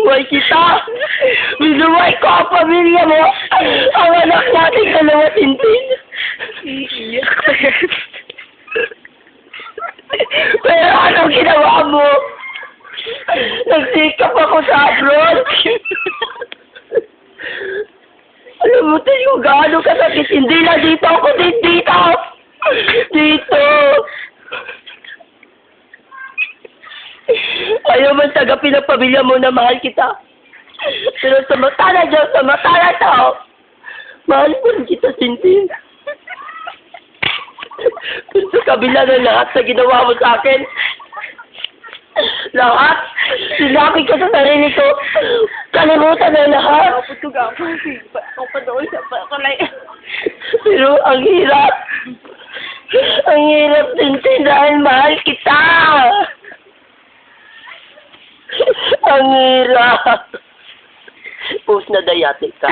binubuhay kita. Binubuhay ko ang pamilya mo. Ang anak natin dalawa, Tintin. Iiyak. Pero anong ginawa mo? Nagsikap ako sa abroad. Alam mo tayo, gaano kasakit. Hindi lang dito ako dito. Dito. Ayaw man tagapin ang pamilya mo na mahal kita. Pero sa mata na Diyos, sa mata na tao, mahal ko rin kita, Tintin. Kung sa kabila ng lahat na ginawa mo sa akin, lahat, sinabi ko sa sarili ko, kalimutan na lahat. Ako pa doon sa pakalay. Pero ang hirap. Ang hirap, Tintin, dahil mahal kita. Ang hirap. Post na dayate ka.